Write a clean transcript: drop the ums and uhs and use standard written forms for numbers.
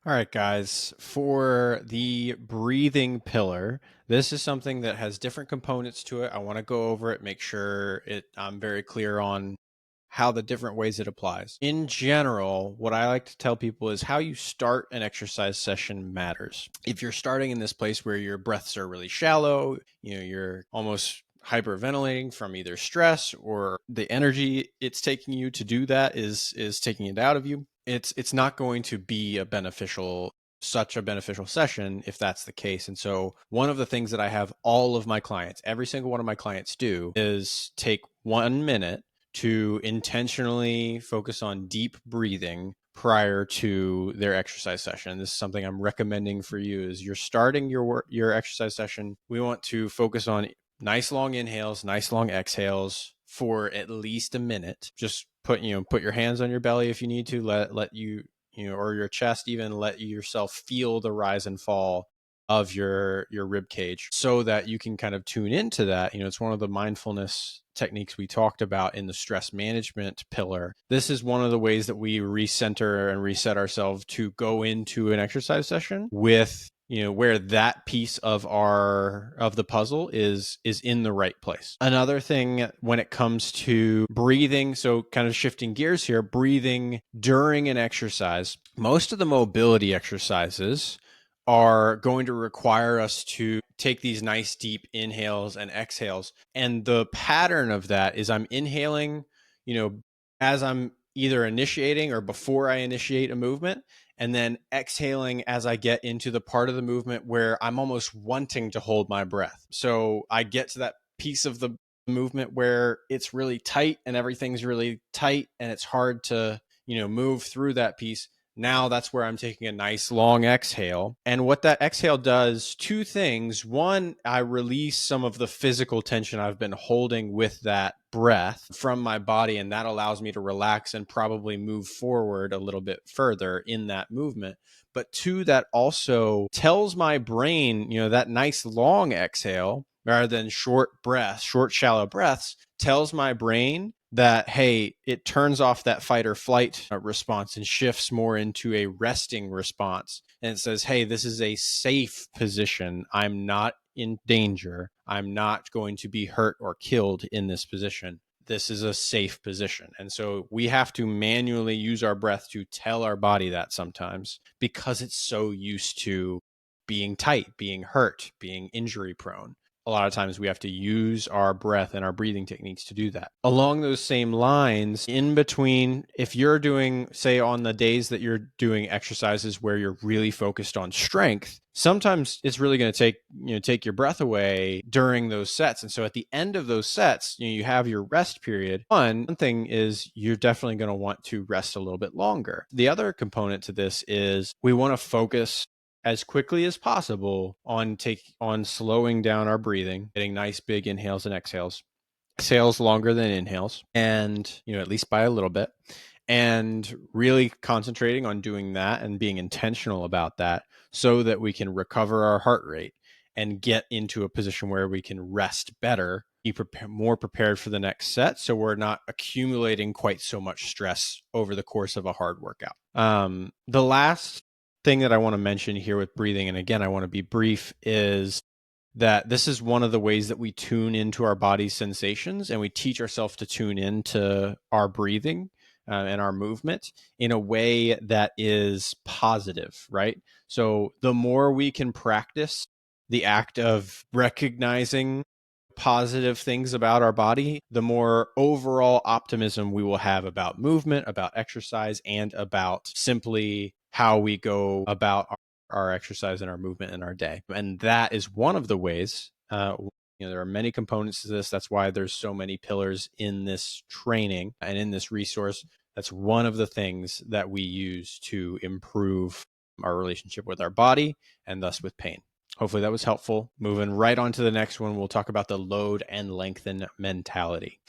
All right, guys, for the breathing pillar, this is something that has different components to it. I want to go over it, make sure I'm very clear on how the different ways it applies. In general, what I like to tell people is how you start an exercise session matters. If you're starting in this place where your breaths are really shallow, you're almost hyperventilating from either stress or the energy it's taking you to do that is taking it out of you. It's not going to be such a beneficial session if that's the case. And so one of the things that I have all of my clients, every single one of my clients do is take 1 minute to intentionally focus on deep breathing prior to their exercise session. This is something I'm recommending for you. Is you're starting your exercise session, we want to focus on nice long inhales, nice long exhales for at least a minute. Just put your hands on your belly if you need to, let you or your chest, even let yourself feel the rise and fall of your rib cage so that you can kind of tune into that. It's one of the mindfulness techniques we talked about in the stress management pillar. This is one of the ways that we recenter and reset ourselves to go into an exercise session with where that piece of the puzzle is in the right place. Another thing when it comes to breathing, so kind of shifting gears here, breathing during an exercise, most of the mobility exercises are going to require us to take these nice deep inhales and exhales. And the pattern of that is I'm inhaling, as I'm either initiating or before I initiate a movement, and then exhaling as I get into the part of the movement where I'm almost wanting to hold my breath. So I get to that piece of the movement where it's really tight and everything's really tight and it's hard to, move through that piece. Now that's where I'm taking a nice long exhale. And what that exhale does, two things. One, I release some of the physical tension I've been holding with that breath from my body, and that allows me to relax and probably move forward a little bit further in that movement. But two, that also tells my brain, that nice long exhale rather than short, shallow breaths, tells my brain that, hey, it turns off that fight or flight response and shifts more into a resting response. And it says, hey, this is a safe position. I'm not in danger. I'm not going to be hurt or killed in this position. This is a safe position. And so we have to manually use our breath to tell our body that sometimes because it's so used to being tight, being hurt, being injury prone. A lot of times we have to use our breath and our breathing techniques to do that. Along those same lines, in between, if you're doing, say, on the days that you're doing exercises where you're really focused on strength, sometimes it's really going to take your breath away during those sets. And so at the end of those sets, you have your rest period. One thing is you're definitely going to want to rest a little bit longer. The other component to this is we want to focus as quickly as possible on slowing down our breathing, getting nice big inhales and exhales longer than inhales, and at least by a little bit, and really concentrating on doing that and being intentional about that so that we can recover our heart rate and get into a position where we can rest better, be more prepared for the next set, so we're not accumulating quite so much stress over the course of a hard workout. The last thing that I want to mention here with breathing, and again, I want to be brief, is that this is one of the ways that we tune into our body's sensations and we teach ourselves to tune into our breathing and our movement in a way that is positive, right? So the more we can practice the act of recognizing positive things about our body, the more overall optimism we will have about movement, about exercise, and about simply how we go about our exercise and our movement in our day. And that is one of the ways. There are many components to this. That's why there's so many pillars in this training and in this resource. That's one of the things that we use to improve our relationship with our body and thus with pain. Hopefully that was helpful. Moving right on to the next one, we'll talk about the load and lengthen mentality.